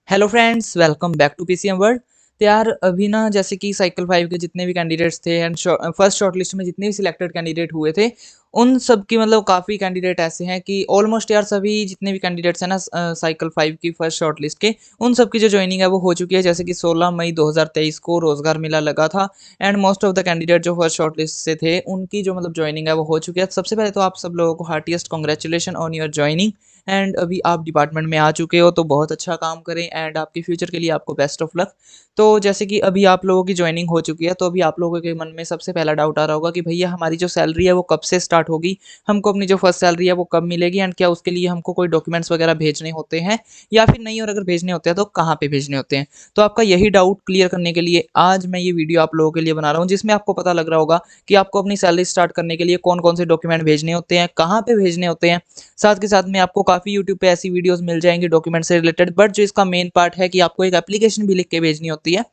Hello friends, welcome back to PCM world. तो यार अभी ना जैसे कि साइकिल 5 के जितने भी कैंडिडेट्स थे एंड फर्स्ट शॉर्टलिस्ट में जितने भी सिलेक्टेड कैंडिडेट हुए थे, उन सब की मतलब काफ़ी कैंडिडेट ऐसे हैं कि ऑलमोस्ट यार सभी जितने भी कैंडिडेट्स हैं ना साइकिल 5 की फर्स्ट शॉर्टलिस्ट के, उन सब की जो ज्वाइनिंग है वो हो चुकी है। जैसे कि 16 मई 2023 को रोजगार मेला लगा था and most of the candidate जो फर्स्ट शॉर्टलिस्ट से थे उनकी जो मतलब ज्वाइनिंग है वो हो चुकी है। सबसे पहले तो आप सब लोगों को heartiest congratulation on your joining. And अभी आप डिपार्टमेंट में आ चुके हो तो बहुत अच्छा काम करें एंड आपके फ्यूचर के लिए आपको बेस्ट ऑफ लक। तो जैसे कि अभी आप लोगों की ज्वाइनिंग हो चुकी है तो अभी आप लोगों के मन में सबसे पहला डाउट आ रहा होगा कि भैया हमारी जो सैलरी है वो कब से स्टार्ट होगी, हमको अपनी जो फर्स्ट सैलरी है वो कब मिलेगी एंड क्या उसके लिए हमको कोई डॉक्यूमेंट्स वगैरह भेजने होते हैं या फिर नहीं, और अगर भेजने होते हैं तो कहाँ पे भेजने होते हैं। तो आपका यही डाउट क्लियर करने के लिए आज मैं ये वीडियो आप लोगों के लिए बना रहा हूँ, जिसमें आपको पता लग रहा होगा कि आपको अपनी सैलरी स्टार्ट करने के लिए कौन कौन से डॉक्यूमेंट भेजने होते हैं, कहाँ पे भेजने होते हैं। साथ के साथ में आपको काफ़ी यूट्यूब पे ऐसी वीडियोस मिल जाएंगी डॉक्यूमेंट से रिलेटेड, बट जो इसका मेन पार्ट है कि आपको एक एप्लीकेशन भी लिख के भेजनी होती है,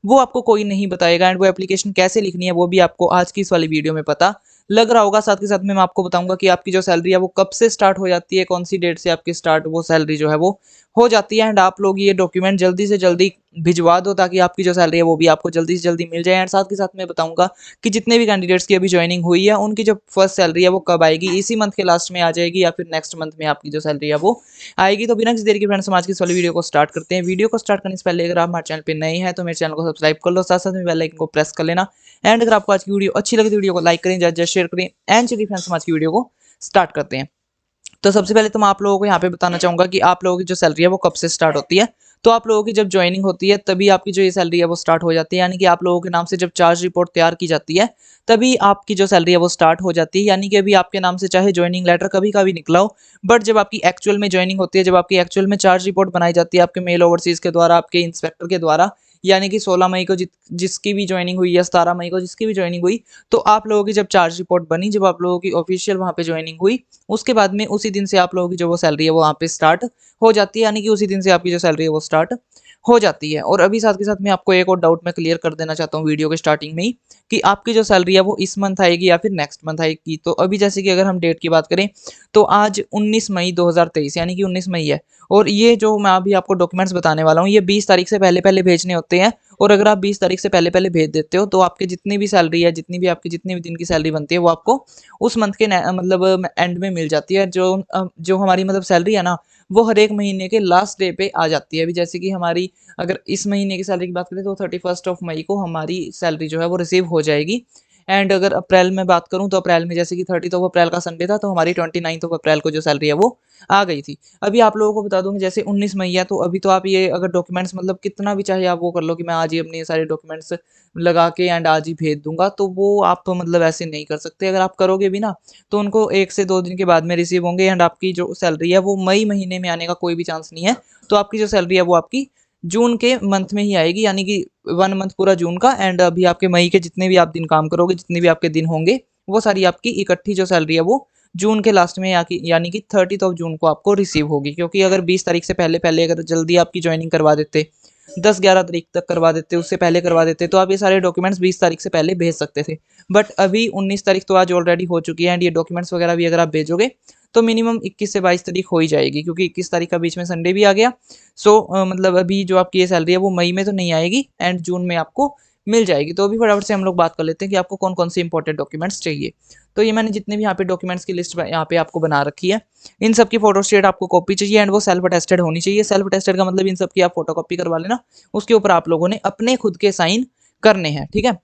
वो आपको कोई नहीं बताएगा एंड वो एप्लीकेशन कैसे लिखनी है वो भी आपको आज की इस वाली वीडियो में पता लग रहा होगा। साथ के साथ में मैं आपको बताऊंगा कि आपकी जो सैलरी है वो कब से स्टार्ट हो जाती है, कौन सी डेट से आपकी स्टार्ट वो सैलरी जो है वो हो जाती है एंड आप लोग ये डॉक्यूमेंट जल्दी से जल्दी भिजवा दो ताकि आपकी जो सैलरी है वो भी आपको जल्दी से जल्दी मिल जाए। एंड साथ के साथ मैं बताऊंगा कि जितने भी कैंडिडेट्स की अभी ज्वाइनिंग हुई है उनकी जो फर्स्ट सैलरी है वो कब आएगी, इसी मंथ के लास्ट में आ जाएगी या फिर नेक्स्ट मंथ में आपकी जो सैलरी है वो आएगी। तो बिना किसी देर की फ्रेंड्स हम आज की इस वाली वीडियो को स्टार्ट करते हैं। वीडियो को स्टार्ट करने से पहले अगर आप हमारे चैनल पे नए हैं तो मेरे चैनल को सब्सक्राइब कर लो, साथ साथ में बेल आइकन को प्रेस कर लेना। एंड अगर आपको आज की वीडियो अच्छी लगी तो वीडियो को लाइक करें, ज्यादा शेयर करें। एंड चलिए फ्रेंड्स हम आज की वीडियो को स्टार्ट करते हैं। तो सबसे पहले तो मैं आप लोगों को यहाँ पे बताना चाहूंगा कि आप लोगों की जो सैलरी है वो कब से स्टार्ट होती है। तो आप लोगों की जब ज्वाइनिंग होती है तभी आपकी जो ये सैलरी है वो स्टार्ट हो जाती है, यानी कि आप लोगों के नाम से जब चार्ज रिपोर्ट तैयार की जाती है तभी आपकी जो सैलरी है वो स्टार्ट हो जाती है। यानी कि अभी आपके नाम से चाहे ज्वाइनिंग लेटर कभी का भी निकला हो, बट जब आपकी एक्चुअल में ज्वाइनिंग होती है, जब आपकी एक्चुअल में चार्ज रिपोर्ट बनाई जाती है आपके मेल ओवरसीज के द्वारा, आपके इंस्पेक्टर के द्वारा, यानी कि 16 मई को जिसकी भी ज्वाइनिंग हुई या 17 मई को जिसकी भी ज्वाइनिंग हुई, तो आप लोगों की जब चार्ज रिपोर्ट बनी, जब आप लोगों की ऑफिशियल वहाँ पे ज्वाइनिंग हुई, उसके बाद में उसी दिन से आप लोगों की जो वो सैलरी है वो वहाँ पे स्टार्ट हो जाती है। यानी कि उसी दिन से आपकी जो सैलरी है वो स्टार्ट हो जाती है। और अभी साथ के साथ में आपको एक और डाउट मैं क्लियर कर देना चाहता हूँ वीडियो के स्टार्टिंग में ही, कि आपकी जो सैलरी है वो इस मंथ आएगी या फिर नेक्स्ट मंथ आएगी। तो अभी जैसे कि अगर हम डेट की बात करें तो आज 19 मई 2023 यानी कि 19 मई है, और ये जो मैं अभी आपको डॉक्यूमेंट्स बताने वाला हूँ ये 20 तारीख से पहले पहले भेजने होते हैं। और अगर आप 20 तारीख से पहले पहले भेज देते हो तो आपके जितनी भी सैलरी है, जितनी भी आपकी जितने भी दिन की सैलरी बनती है वो आपको उस मंथ के मतलब एंड में मिल जाती है। जो हमारी मतलब सैलरी है ना वो हर एक महीने के लास्ट डे पे आ जाती है। अभी जैसे कि हमारी अगर इस महीने की सैलरी की बात करें तो 31 ऑफ मई को हमारी सैलरी जो है वो रिसीव हो जाएगी। एंड अगर अप्रैल में बात करूं तो अप्रैल में जैसे कि 30 ऑफ अप्रैल का संडे था तो हमारी 29 ऑफ अप्रैल को जो सैलरी है वो आ गई थी। अभी आप लोगों को बता दूं कि जैसे 19 मई है तो अभी तो आप ये अगर डॉक्यूमेंट्स मतलब कितना भी चाहे आप वो कर लो कि मैं आज ही अपने ये सारे डॉक्यूमेंट्स लगा के एंड आज ही भेज दूंगा, तो वो आप तो मतलब ऐसे नहीं कर सकते। अगर आप करोगे भी ना तो उनको 1 से 2 दिन के बाद में रिसीव होंगे एंड आपकी जो सैलरी है वो मई महीने में आने का कोई भी चांस नहीं है। तो आपकी जो सैलरी है वो आपकी जून के मंथ में ही आएगी, यानी कि 1 मंथ पूरा जून का एंड अभी आपके मई के जितने भी आप दिन काम करोगे, जितने भी आपके दिन होंगे, वो सारी आपकी इकट्ठी जो सैलरी है वो जून के लास्ट में यानी कि 30 ऑफ जून को आपको रिसीव होगी। क्योंकि अगर 20 तारीख से पहले पहले अगर जल्दी आपकी ज्वाइनिंग करवा देते, 10-11 तारीख तक करवा देते, उससे पहले करवा देते, तो आप ये सारे डॉक्यूमेंट्स 20 तारीख से पहले भेज सकते थे। बट अभी 19 तारीख तो आज ऑलरेडी हो चुकी है एंड ये डॉक्यूमेंट्स वगैरह भी अगर आप भेजोगे तो मिनिमम 21 से 22 तारीख हो ही जाएगी, क्योंकि 21 तारीख का बीच में संडे भी आ गया। सो मतलब अभी जो आपकी ये सैलरी है वो मई में तो नहीं आएगी एंड जून में आपको मिल जाएगी। तो अभी फटाफट से हम लोग बात कर लेते हैं कि आपको कौन कौन से इंपॉर्टेंट डॉक्यूमेंट्स चाहिए। तो ये मैंने जितने भी यहाँ पे डॉक्यूमेंट्स की लिस्ट यहाँ पे आपको बना रखी है, इन सब की फोटोस्टेट आपको कॉपी चाहिए एंड वो सेल्फ अटेस्टेड होनी चाहिए। सेल्फ अटेस्टेड का मतलब इन सब की आप फोटो कॉपी करवा लेना, उसके ऊपर आप लोगों ने अपने खुद के साइन करने हैं, ठीक है।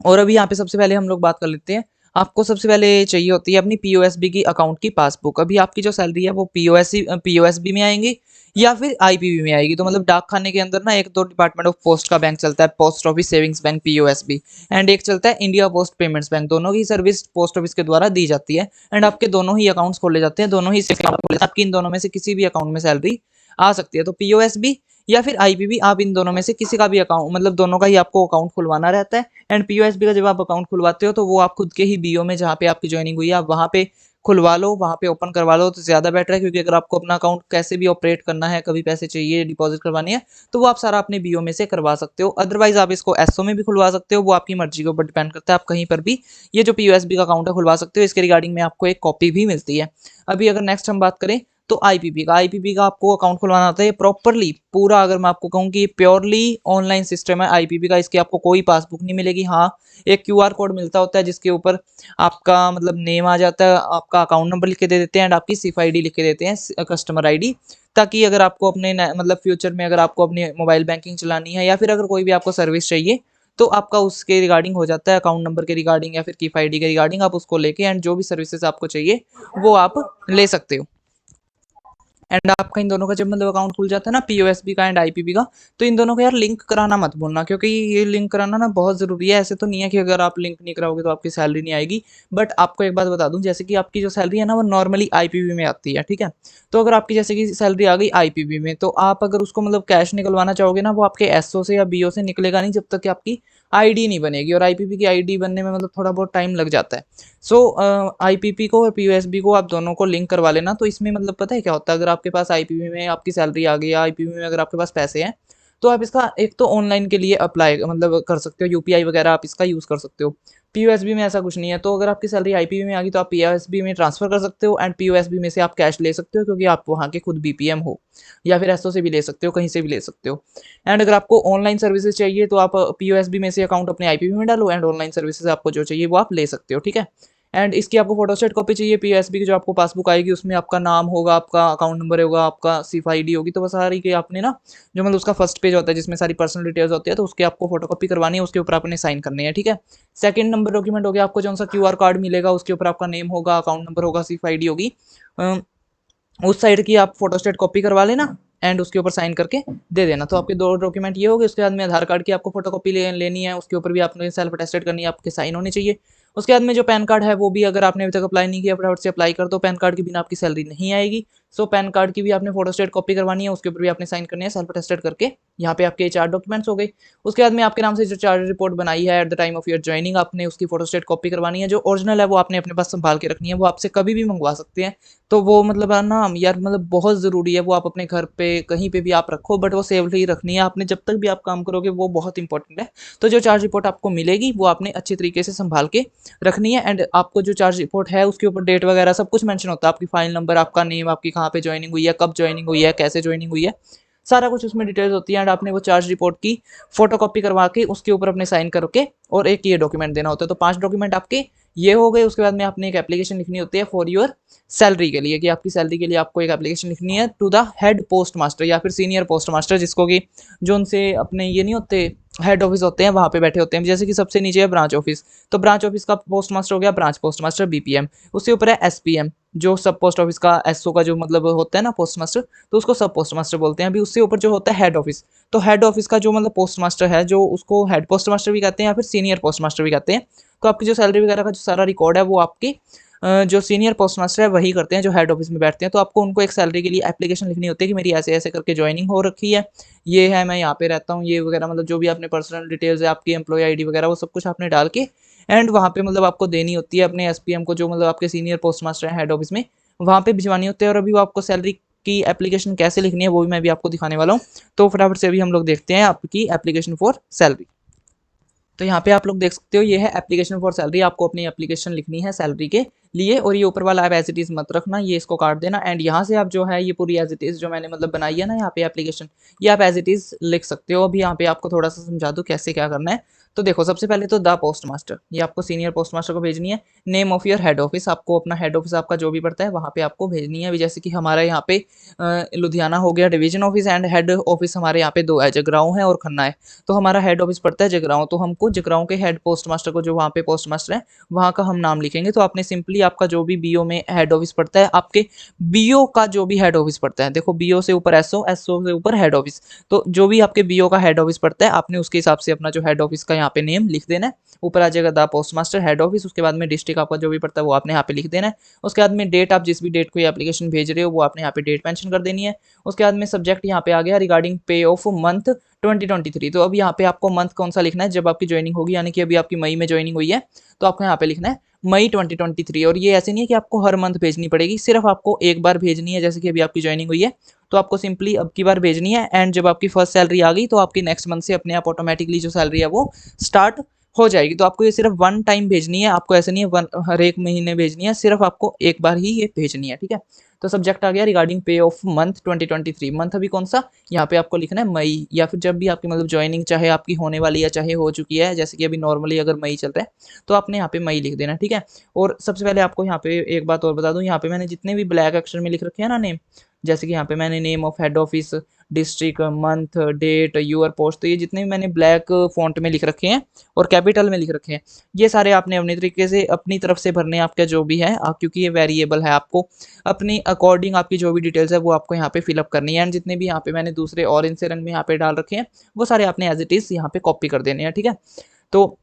और अभी यहाँ पे सबसे पहले हम लोग बात कर लेते हैं, आपको सबसे पहले चाहिए होती है अपनी पीओएसबी की अकाउंट की पासबुक। अभी आपकी जो सैलरी है वो पीओएसबी में आएंगी या फिर आईपीबी में आएगी। तो मतलब डाक खाने के अंदर ना एक तो डिपार्टमेंट ऑफ पोस्ट का बैंक चलता है, post office savings bank POSB, and एक चलता है इंडिया पोस्ट पेमेंट्स बैंक। दोनों की सर्विस पोस्ट ऑफिस के द्वारा दी जाती है एंड आपके दोनों ही अकाउंट्स खोले जाते हैं, दोनों ही आपकी इन दोनों में से किसी भी अकाउंट में सैलरी आ सकती है। तो पीओएसबी या फिर आईपीबी, आप इन दोनों में से किसी का भी अकाउंट मतलब दोनों का ही आपको अकाउंट खुलवाना रहता है। एंड पीओएसबी का जब आप अकाउंट खुलवाते हो तो वो आप खुद के ही बीओ में जहाँ पे आपकी ज्वाइनिंग हुई है आप वहाँ पे खुलवा लो, वहाँ पे ओपन करवा लो तो ज़्यादा बेटर है। क्योंकि अगर आपको अपना अकाउंट कैसे भी ऑपरेट करना है, कभी पैसे चाहिए डिपॉजिट करवानी है, तो वो आप सारा अपने बीओ में से करवा सकते हो। अदरवाइज आप इसको एसओ में भी खुलवा सकते हो, वो आपकी मर्जी के ऊपर डिपेंड करता है। आप कहीं पर भी ये जो पीओएसबी का अकाउंट है खुलवा सकते हो। इसके रिगार्डिंग में आपको एक कॉपी भी मिलती है। अभी अगर नेक्स्ट हम बात करें तो आईपीपी का आपको अकाउंट खुलवाना होता है प्रॉपरली पूरा। अगर मैं आपको कहूँ कि ये प्योरली ऑनलाइन सिस्टम है आईपीपी का, इसकी आपको कोई पासबुक नहीं मिलेगी। हाँ, एक क्यूआर कोड मिलता होता है जिसके ऊपर आपका मतलब नेम आ जाता है, आपका अकाउंट नंबर लिख के दे देते हैं एंड आपकी सिफ आईडी लिख के देते हैं, कस्टमर आईडी, ताकि अगर आपको अपने मतलब फ्यूचर में अगर आपको अपनी मोबाइल बैंकिंग चलानी है या फिर अगर कोई भी आपको सर्विस चाहिए तो आपका उसके रिगार्डिंग हो जाता है, अकाउंट नंबर के रिगार्डिंग या फिर कीप आईडी के रिगार्डिंग आप उसको लेके एंड जो भी सर्विसेज आपको चाहिए वो आप ले सकते हो। एंड आपका इन दोनों का जब मतलब अकाउंट खुल जाता है ना, पीओएसबी का एंड आईपीपी का, तो इन दोनों को यार लिंक कराना मत भूलना, क्योंकि ये लिंक कराना ना बहुत ज़रूरी है। ऐसे तो नहीं है कि अगर आप लिंक नहीं कराओगे तो आपकी सैलरी नहीं आएगी, बट आपको एक बात बता दूं, जैसे कि आपकी जो सैलरी है ना वो नॉर्मली आईपीपी में आती है, ठीक है। तो अगर आपकी जैसे कि सैलरी आ गई आईपीपी में, तो आप अगर उसको मतलब कैश निकलवाना चाहोगे ना, वो आपके एसओ से या बीओ से निकलेगा नहीं जब तक कि आपकी आईडी नहीं बनेगी, और आईपीपी की आईडी बनने में मतलब थोड़ा बहुत टाइम लग जाता है। सो आईपीपी को और पीओएसबी को आप दोनों को लिंक करवा लेना। तो इसमें मतलब पता है क्या होता है, अगर आपके पास आईपीपी में आपकी सैलरी आ गई या आईपीपी में अगर आपके पास पैसे हैं, तो आप इसका एक तो ऑनलाइन के लिए अप्लाई मतलब कर सकते हो, यूपीआई वगैरह आप इसका यूज़ कर सकते हो। पीओएसबी में ऐसा कुछ नहीं है। तो अगर आपकी सैलरी आईपीपी में आ गई तो आप पीओएसबी में ट्रांसफर कर सकते हो एंड पीओएसबी में से आप कैश ले सकते हो, क्योंकि आप वहाँ के खुद बीपीएम हो, या फिर एसओ से भी ले सकते हो, कहीं से भी ले सकते हो। एंड अगर आपको ऑनलाइन सर्विसेज चाहिए तो आप पीओएसबी में से अकाउंट अपने आईपीपी में डालो एंड ऑनलाइन सर्विसेज आपको जो चाहिए वो आप ले सकते हो, ठीक है। एंड इसकी आपको फोटोस्टेट कॉपी चाहिए पीओएसबी की, जो आपको पासबुक आएगी उसमें आपका नाम होगा, आपका अकाउंट नंबर होगा, आपका सिफ आईडी होगी, तो वो सारी के आपने ना जो मतलब उसका फर्स्ट पेज होता है जिसमें सारी पर्सनल डिटेल्स होती है, तो उसके आपको फोटोकॉपी करवानी है, उसके ऊपर आपने साइन करने हैं, ठीक है। सेकंड नंबर डॉक्यूमेंट हो गया, आपको जो सा क्यूआर कार्ड मिलेगा उसके ऊपर आपका नेम होगा, अकाउंट नंबर होगा, सिफ आईडी होगी, उस साइड की आप फोटोस्टेट कॉपी करवा लेना एंड उसके ऊपर साइन करके दे देना। तो आपके दो डॉक्यूमेंट ये हो गए। उसके बाद में आधार कार्ड की आपको फोटोकॉपी लेनी है, उसके ऊपर भी आपने सेल्फ अटेस्टेड करनी है, आपके साइन होने चाहिए। उसके बाद में जो पैन कार्ड है वो भी अगर आपने अभी तक अप्लाई नहीं किया फटाफट से अप्लाई कर दो, पैन कार्ड के बिना आपकी सैलरी नहीं आएगी। सो पैन कार्ड की भी आपने फोटोस्टेट कॉपी करवानी है, उसके ऊपर भी आपने साइन करनी है सेल्फ अटेस्टेड करके। यहाँ पे आपके 4 डॉक्यूमेंट्स हो गए। उसके बाद में आपके नाम से जो चार्ज रिपोर्ट बनाई है at the time of your joining, आपने उसकी फोटोस्टेट कॉपी करवानी है। जो ओरिजिनल है वो आपने अपने पास संभाल के रखनी है, वो आपसे कभी भी मंगवा सकते हैं। तो वो मतलब है ना यार, मतलब बहुत ज़रूरी है वो, आप अपने घर पे कहीं पे भी आप रखो, बट वो सेफली रखनी है आपने, जब तक भी आप काम करोगे वो बहुत इंपॉर्टेंट है। तो जो चार्ज रिपोर्ट आपको मिलेगी वो आपने अच्छे तरीके से संभाल के रखनी है। एंड आपको जो चार्ज रिपोर्ट है उसके ऊपर डेट वगैरह सब कुछ मेंशन होता है, आपकी फाइल नंबर, आपका नेम, आपकी कहाँ पे ज्वाइनिंग हुई है, कब ज्वाइनिंग हुई है, कैसे ज्वाइनिंग हुई है, सारा कुछ उसमें डिटेल्स होती है। एंड आपने वो चार्ज रिपोर्ट की फोटोकॉपी करवा के उसके ऊपर अपने साइन करके और एक ये डॉक्यूमेंट देना होता है। तो 5 डॉक्यूमेंट आपके ये हो गए। उसके बाद में आपने एक एप्लीकेशन लिखनी होती है फॉर योर सैलरी के लिए, कि आपकी सैलरी के लिए आपको एक एप्लीकेशन लिखनी है to the head post master या फिर सीनियर पोस्ट मास्टर, जिसको कि जो उनसे अपने ये नहीं होते हेड ऑफिस होते हैं वहाँ पे बैठे होते हैं। जैसे कि सबसे नीचे है ब्रांच ऑफिस, तो ब्रांच ऑफिस का पोस्ट मास्टर हो गया ब्रांच पोस्ट मास्टर बीपीएम। उसके ऊपर है एसपीएम, जो सब पोस्ट ऑफिस का एसओ का जो मतलब होता है ना पोस्ट मास्टर, तो उसको सब पोस्ट मास्टर बोलते हैं। अभी उससे ऊपर जो होता है हेड ऑफिस, तो हेड ऑफिस का जो मतलब पोस्ट मास्टर है, जो उसको हेड पोस्ट मास्टर भी कहते हैं या फिर सीनियर पोस्ट मास्टर भी कहते हैं। तो आपकी जो सैलरी वगैरह का जो सारा रिकॉर्ड है वो आपकी जो सीनियर पोस्ट मास्टर है वही करते हैं, जो हेड ऑफिस में बैठते हैं। तो आपको उनको एक सैलरी के लिए एप्लीकेशन लिखनी होती है कि मेरी ऐसे ऐसे करके ज्वाइनिंग हो रखी है, ये है, मैं यहाँ पे रहता हूँ, ये वगैरह मतलब जो भी आपने पर्सनल डिटेल्स है, आपकी एम्प्लॉय आईडी वगैरह वो सब कुछ आपने डाल के एंड वहाँ पे मतलब आपको देनी होती है अपने एसपीएम को, जो मतलब आपके सीनियर पोस्ट मास्टर हैं हेड ऑफिस में, वहाँ पे भिजवानी होती है। और अभी वो आपको सैलरी की एप्लीकेशन कैसे लिखनी है वो भी मैं भी आपको दिखाने वाला हूँ। तो फटाफट से अभी हम लोग देखते हैं आपकी एप्लीकेशन फॉर सैलरी। तो यहाँ पे आप लोग देख सकते हो ये है एप्लीकेशन फॉर सैलरी। आपको अपनी एप्लीकेशन लिखनी है सैलरी के लिए, और ये ऊपर वाला आप एज इट इज़ मत रखना, ये इसको काट देना। एंड यहाँ से आप जो है ये पूरी एज इट इज़ जो मैंने मतलब बनाई है ना यहाँ पे एप्लीकेशन, ये आप एज इट इज़ लिख सकते हो। अभी यहाँ पे आपको थोड़ा सा समझा दूँ कैसे क्या करना है। तो देखो, सबसे पहले तो द पोस्ट मास्टर, ये आपको सीनियर पोस्ट मास्टर को भेजनी है। Name of your head office, आपको अपना हेड ऑफिस आपका जो भी पड़ता है वहाँ पे आपको भेजनी है। अभी जैसे कि हमारा यहाँ पे लुधियाना हो गया division office, and head office हमारे यहाँ पे 2 है, जगराऊँ है और खन्ना है। तो हमारा हेड ऑफिस पड़ता है जगराऊँ, तो हमको जगराऊँ के हेड पोस्ट मास्टर को, जो वहाँ पे पोस्ट मास्टर है, वहाँ का हम नाम लिखेंगे। तो आपने सिंपली आपका जो भी बीओ में हेड ऑफिस पड़ता है, आपके बीओ का जो भी हेड ऑफिस पड़ता है, देखो बीओ से ऊपर एसओ, एसओ से ऊपर हेड ऑफिस, तो जो भी आपके बीओ का हेड ऑफिस पड़ता है आपने उसके हिसाब से अपना जो हेड ऑफिस का यहाँ पे नेम लिख देना है। ऊपर आ जाएगा the post master head office, उसके बाद में डिस्ट्रिक्ट आपका जो भी पड़ता है वो आपने यहाँ पे लिख देना है। उसके बाद में डेट, आप जिस भी डेट को ये एप्लीकेशन भेज रहे हो वो आपने यहाँ पे डेट मेंशन कर देनी है। उसके बाद में सब्जेक्ट यहाँ पे आ गया रिगार्डिंग पे ऑफ मंथ 2023। तो अब यहाँ पे आपको मंथ कौन सा लिखना है जब आपकी ज्वाइनिंग होगी, यानी कि अभी आपकी मई में ज्वाइनिंग हुई है तो आपको यहाँ पे लिखना है मई 2023। और ये ऐसे नहीं है कि आपको हर मंथ भेजनी पड़ेगी, सिर्फ आपको एक बार भेजनी है। जैसे कि अभी आपकी ज्वाइनिंग हुई है तो आपको सिंपली अब की बार भेजनी है, एंड जब आपकी फर्स्ट सैलरी आ गई तो आपकी नेक्स्ट मंथ से अपने आप ऑटोमेटिकली जो सैलरी है वो स्टार्ट हो जाएगी। तो आपको ये सिर्फ वन टाइम भेजनी है, आपको ऐसे नहीं है हर एक महीने भेजनी है, सिर्फ आपको एक बार ही ये भेजनी है, ठीक है। तो सब्जेक्ट आ गया रिगार्डिंग पे ऑफ मंथ 2023। मंथ अभी कौन सा, यहाँ पे आपको लिखना है मई, या फिर जब भी आपकी मतलब ज्वाइनिंग चाहे आपकी होने वाली है चाहे हो चुकी है, जैसे कि अभी नॉर्मली अगर मई चल रहा है तो आपने यहाँ पे मई लिख देना, ठीक है। और सबसे पहले आपको यहाँ पे एक बात और बता दूँ, यहाँ पे मैंने जितने भी ब्लैक अक्षर में लिख रखे हैं ना नेम, जैसे कि यहाँ पे मैंने name of head office, district, month, date, your post, तो ये जितने भी मैंने ब्लैक फॉन्ट में लिख रखे हैं और कैपिटल में लिख रखे हैं, ये सारे आपने अपनी तरीके से अपनी तरफ से भरने हैं, आपका जो भी है आप, क्योंकि ये वेरिएबल है, आपको अपनी अकॉर्डिंग आपकी जो भी डिटेल्स है वो आपको यहाँ पे फिलअप करनी है। एंड जितने भी यहाँ पे मैंने दूसरे ऑरेंज से रंग में यहाँ पे डाल रखे हैं वो सारे आपने एज इट इज़ यहाँ पे कॉपी कर देने हैं, ठीक है। तो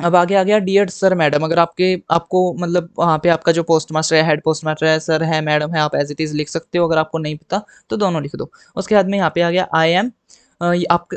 अब आगे आ गया डियर सर मैडम, अगर आपको मतलब वहाँ पे आपका जो पोस्ट मास्टर है, हेड पोस्ट मास्टर है, सर है, मैडम है, आप एज इट इज़ लिख सकते हो, अगर आपको नहीं पता तो दोनों लिख दो। उसके बाद में यहाँ पे आ गया आई एम,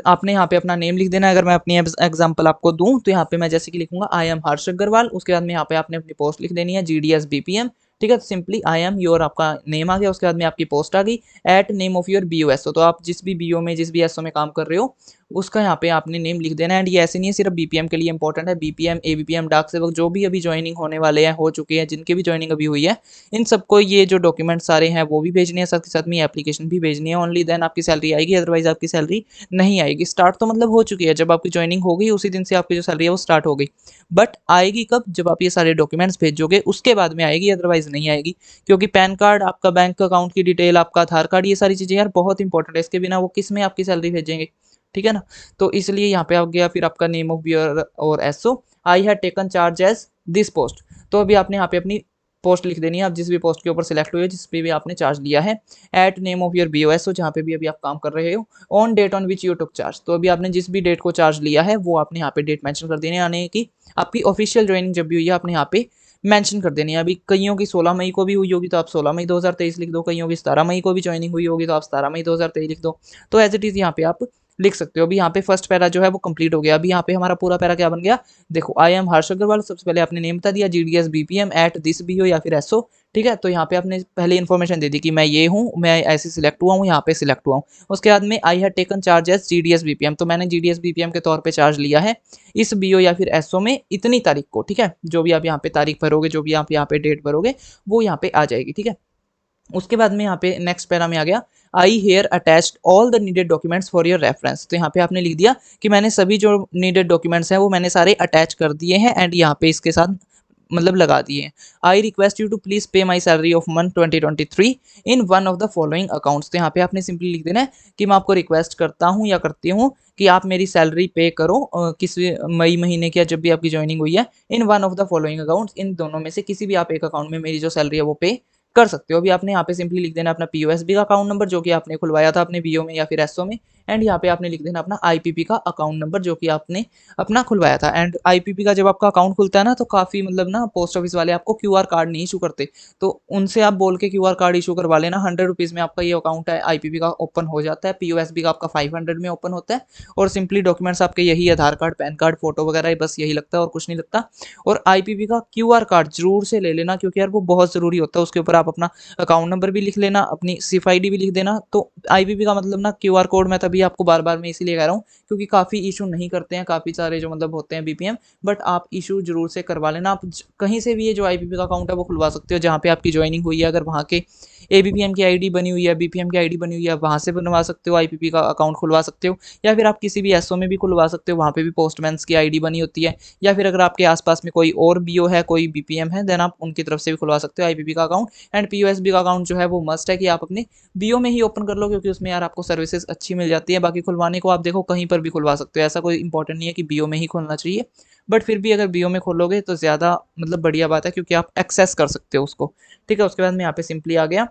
आपने यहाँ पे अपना नेम लिख देना है। अगर मैं अपनी एग्जांपल आपको दूं तो यहाँ पे मैं जैसे कि लिखूंगा आई एम हर्ष अग्रवाल, उसके बाद में यहाँ पे आपने अपनी पोस्ट लिख देनी है GDS BPM, ठीक है। तो सिंपली आई एम योर आपका नेम आ गया, उसके बाद में आपकी पोस्ट आ गई at name of your BOSO, तो आप जिस भी BO में जिस भी SO में काम कर रहे हो उसका यहाँ पे आपने नेम लिख देना है। एंड ये ऐसे नहीं है सिर्फ BPM के लिए इंपॉर्टेंट है, BPM ABPM डाक सेवक जो भी अभी ज्वाइनिंग होने वाले हैं, हो चुके हैं, जिनके भी ज्वाइनिंग अभी हुई है, इन सबको ये जो डॉक्यूमेंट सारे हैं वो भी भेजने हैं, साथ के साथ में एप्लीकेशन भी भेजनी है। ओनली देन आपकी सैलरी आएगी, अदरवाइज आपकी सैलरी नहीं आएगी। स्टार्ट तो मतलब हो चुकी है, जब आपकी ज्वाइनिंग हो गई उसी दिन से आपकी जो सैलरी है वो स्टार्ट हो गई, बट आएगी कब, जब आप ये सारे डॉक्यूमेंट्स भेजोगे उसके बाद में आएगी, अदरवाइज नहीं आएगी। क्योंकि पैन कार्ड, आपका बैंक अकाउंट की डिटेल, आपका आधार कार्ड, ये सारी चीज़ें यार बहुत इंपॉर्टेंट है, इसके बिना वो किस में आपकी सैलरी भेजेंगे, ठीक है ना। तो इसलिए यहाँ पे आ गया फिर आपका नेम ऑफ बियर और SO, I had taken charge as this post, तो अभी आपने यहाँ पे अपनी पोस्ट लिख देनी है, आप जिस भी पोस्ट के ऊपर सिलेक्ट हुए, जिस पे भी आपने चार्ज लिया है, at name of your BOSO, जहाँ पे भी अभी आप काम कर रहे हो, on date on which you took charge, तो अभी आपने जिस भी डेट को चार्ज लिया है वो आपने यहाँ पे डेट मेंशन कर देनी है, यानी कि आपकी ऑफिशियल ज्वाइनिंग जब भी हुई है आपने यहाँ पे मेंशन कर देनी है। अभी कईयों की 16 मई को भी हुई होगी तो आप 16 मई 2023 लिख दो, कईयों की 17 मई को भी ज्वाइनिंग हुई होगी तो आप 17 मई 2023 लिख दो, तो एज इट इज़ यहाँ पे आप लिख सकते हो। अभी यहाँ पे फर्स्ट पैरा जो है वो कंप्लीट हो गया। अभी यहाँ पे हमारा पूरा पैरा क्या बन गया, देखो आई एम हर्ष अग्रवाल, सबसे पहले आपने नेम बता दिया GDS BPM at this BO या फिर SO, ठीक है। तो यहाँ पे आपने पहले इन्फॉर्मेशन दे दी कि मैं ये हूँ, मैं ऐसे सिलेक्ट हुआ हूँ, यहाँ पे सिलेक्ट हुआ हूँ। उसके बाद में I had taken charge as GDS BPM, तो मैंने GDS BPM के तौर पे चार्ज लिया है इस BO या फिर SO में इतनी तारीख को, ठीक है। जो भी आप यहाँ पे तारीख भरोगे, जो भी आप यहाँ पे डेट भरोगे वो यहाँ पे आ जाएगी, ठीक है। उसके बाद में यहाँ पे नेक्स्ट पैरा में आ गया I here attached all the needed documents for your reference, तो यहाँ पे आपने लिख दिया कि मैंने सभी जो नीडेड डॉक्यूमेंट्स हैं वो मैंने सारे अटैच कर दिए हैं एंड यहाँ पे इसके साथ मतलब लगा दिए हैं। I request you to please pay my salary of month 2023 in one of the following accounts, तो यहाँ पे आपने सिंपली लिख देना है कि मैं आपको रिक्वेस्ट करता हूँ या करती हूँ कि आप मेरी सैलरी पे करो किस मई महीने की जब भी आपकी ज्वाइनिंग हुई है, in one of the following accounts, इन दोनों में से किसी भी आप एक अकाउंट में मेरी जो सैलरी है वो पे कर सकते हो। अभी आपने यहाँ पे सिंपली लिख देना अपना POSB का अकाउंट नंबर जो कि आपने खुलवाया था अपने BO में या फिर SO में, एंड यहाँ पे आपने लिख देना अपना IPP का अकाउंट नंबर जो कि आपने अपना खुलवाया था। एंड IPP का जब आपका अकाउंट खुलता है ना तो काफ़ी मतलब ना पोस्ट ऑफिस वाले आपको QR कार्ड नहीं इशू करते, तो उनसे आप बोल के QR कार्ड इशू करवा लेना। 100 रुपीज़ में आपका ये अकाउंट है IPP का ओपन हो जाता है, POSB का आपका 500 में ओपन होता है, और सिंपली डॉक्यूमेंट्स आपके यही आधार कार्ड, पैन कार्ड, फोटो वगैरह बस यही लगता है और कुछ नहीं लगता। और IPP का QR कार्ड जरूर से ले लेना क्योंकि यार वो बहुत ज़रूरी होता है, उसके ऊपर आप अपना अकाउंट नंबर भी लिख लेना, अपनी सिफ ID भी लिख देना। तो IPP का मतलब ना QR कोड मैं तभी आपको बार बार मैं इसीलिए कह रहा हूँ क्योंकि काफ़ी इशू नहीं करते हैं काफ़ी सारे जो मतलब होते हैं BPM, बट आप इशू जरूर से करवा लेना। आप कहीं से भी ये जो IPP का अकाउंट है वो खुलवा सकते हो, जहाँ पे आपकी ज्वाइनिंग हुई है, अगर वहाँ के ABPM की ID बनी हुई है, BPM की ID बनी हुई है, वहाँ से बनवा सकते हो, IPP का अकाउंट खुलवा सकते हो, या फिर आप किसी भी SO में भी खुलवा सकते हो, वहाँ पे भी पोस्टमैन्स की ID बनी होती है, या फिर अगर आपके आसपास में कोई और BO है, कोई BPM है, देन आप उनकी तरफ से भी खुलवा सकते हो IPP का अकाउंट। एंड POSB का अकाउंट जो है वो मस्ट है कि आप अपने BO में ही ओपन कर लो क्योंकि उसमें यार आपको सर्विसेज अच्छी मिल जाती है। बाकी खुलवाने को आप देखो कहीं पर भी खुलवा सकते हो, ऐसा कोई इंपॉर्टेंट नहीं है कि BO में ही खोलना चाहिए, बट फिर भी अगर BO में खोलोगे तो ज़्यादा मतलब बढ़िया बात है क्योंकि आप एक्सेस कर सकते हो उसको, ठीक है। उसके बाद में यहाँ पे सिंपली आ गया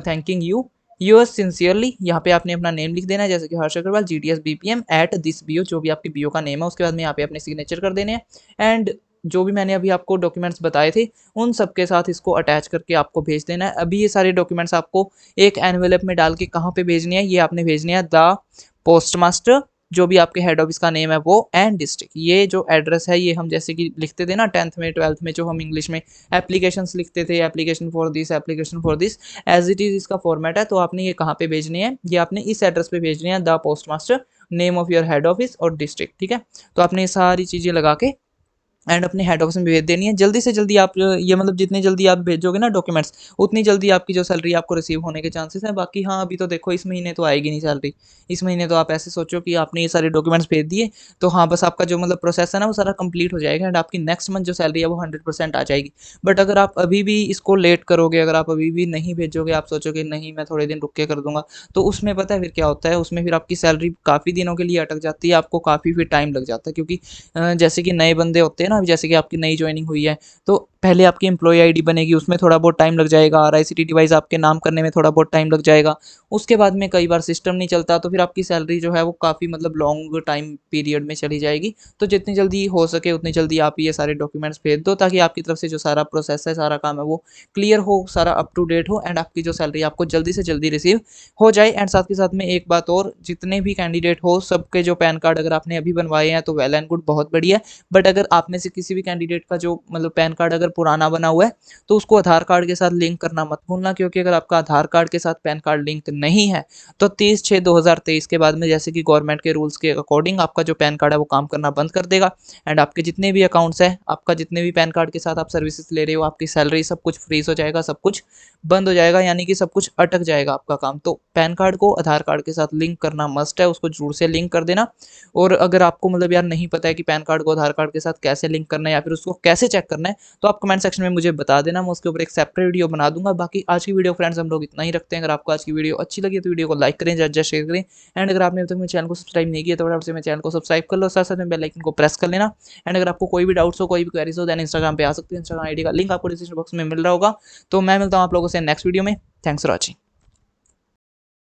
थैंकिंग यू योर्स सिंसियरली, यहाँ पे आपने अपना नेम लिख देना है जैसे कि Harsh Agarwal GDS BPM at this BO, जो भी आपकी BO का नेम है। उसके बाद में यहाँ पे अपने सिग्नेचर कर देने हैं एंड जो भी मैंने अभी आपको डॉक्यूमेंट्स बताए थे उन सब के साथ इसको अटैच करके आपको भेज देना है। अभी ये सारे डॉक्यूमेंट्स आपको एक एनवेलप में डाल के कहाँ पे भेजने हैं, ये आपने भेजने हैं द पोस्ट मास्टर, जो भी आपके हेड ऑफिस का नेम है वो, एंड डिस्ट्रिक्ट। ये जो एड्रेस है ये हम जैसे कि लिखते थे ना 10th में 12th में जो हम इंग्लिश में एप्लीकेशंस लिखते थे, application for this, as it is इसका फॉर्मेट है। तो आपने ये कहाँ पे भेजनी है, ये आपने इस एड्रेस पे भेजनी है, the post master, name of your head office और डिस्ट्रिक्ट, ठीक है। तो आपने ये सारी चीज़ें लगा के एंड अपने हेड ऑफिस में भेज देनी है। जल्दी से जल्दी आप ये मतलब जितनी जल्दी आप भेजोगे ना डॉक्यूमेंट्स, उतनी जल्दी आपकी जो सैलरी आपको रिसीव होने के चांसेस हैं। बाकी हाँ, अभी तो देखो इस महीने तो आएगी नहीं सैलरी। इस महीने तो आप ऐसे सोचो कि आपने ये सारे डॉक्यूमेंट्स भेज दिए, तो हाँ, बस आपका जो मतलब प्रोसेस है ना वो सारा कंप्लीट हो जाएगा एंड आपकी नेक्स्ट मंथ जो सैलरी है वो 100% आ जाएगी। बट अगर आप अभी भी इसको लेट करोगे, अगर आप अभी भी नहीं भेजोगे, आप सोचोगे नहीं मैं थोड़े दिन रुक के कर दूँगा, तो उसमें पता है फिर क्या होता है, उसमें फिर आपकी सैलरी काफ़ी दिनों के लिए अटक जाती है, आपको काफ़ी फिर टाइम लग जाता है। क्योंकि जैसे कि नए बंदे होते हैं ना, जैसे कि आपकी नई जॉइनिंग हुई है, तो पहले आपकी एम्प्लॉयी आईडी बनेगी, उसमें थोड़ा बहुत टाइम लग जाएगा, आरआईसीटी डिवाइस आपके नाम करने में थोड़ा बहुत टाइम लग जाएगा। उसके बाद में कई बार सिस्टम नहीं चलता, तो फिर आपकी सैलरी जो है वो काफ़ी मतलब लॉन्ग टाइम पीरियड में चली जाएगी। तो जितनी जल्दी हो सके उतनी जल्दी आप ये सारे डॉक्यूमेंट्स भेज दो, ताकि आपकी तरफ से जो सारा प्रोसेस है, सारा काम है वो क्लियर हो, सारा अप टू डेट हो एंड आपकी जो सैलरी आपको जल्दी से जल्दी रिसीव हो जाए। एंड साथ के साथ में एक बात और, जितने भी कैंडिडेट हो सबके जो पैन कार्ड अगर आपने अभी बनवाए हैं तो वेल एंड गुड, बहुत बढ़िया है। बट अगर आप में से किसी भी कैंडिडेट का जो मतलब पैन कार्ड अगर पुराना बना हुआ है, तो उसको आधार कार्ड के साथ लिंक करना मत भूलना। क्योंकि अगर आपका आधार कार्ड के साथ पैन कार्ड लिंक नहीं है, तो 30/6/2023 के बाद में जैसे कि गवर्नमेंट के रूल्स के अकॉर्डिंग आपका जो पैन कार्ड है वो काम करना बंद कर देगा एंड आपके जितने भी अकाउंट्स हैं, आपका जितने भी पैन कार्ड के साथ आप सर्विसेज ले रहे हो, आपकी सैलरी सब कुछ फ्रीज हो जाएगा, सब कुछ बंद हो जाएगा, यानी कि सब कुछ अटक जाएगा आपका काम। तो पैन कार्ड को आधार कार्ड के साथ लिंक करना मस्ट है, उसको जरूर से लिंक कर देना। और अगर आपको मतलब यार नहीं पता है कि पैन कार्ड को आधार कार्ड के साथ कैसे लिंक करना है या फिर उसको कैसे चेक करना है, तो आप कमेंट सेक्शन में मुझे बता देना, मैं उसके ऊपर एक सेपरेट वीडियो बना दूंगा। बाकी आज की वीडियो फ्रेंड्स हम लोग इतना ही रखते हैं। अगर आपको आज की वीडियो अच्छी लगी तो वीडियो को लाइक करें, ज़्यादा शेयर करें एंड अगर आपने अभी तक मेरे चैनल को सब्सक्राइब नहीं किया तो फटाफट से मेरे चैनल को सब्सक्राइब कर लो, साथ साथ में बेल आइकन को प्रेस कर लेना। एंड अगर आपको कोई भी डाउट्स हो, कोई भी क्वेरीज हो, देन इंस्टाग्राम पे आ सकते हैं। इंस्टाग्राम आईडी का लिंक आपको डिस्क्रिप्शन बॉक्स में मिल रहा होगा। तो मैं मिलता हूँ आप लोगों से नेक्स्ट वीडियो में। Thanks for watching.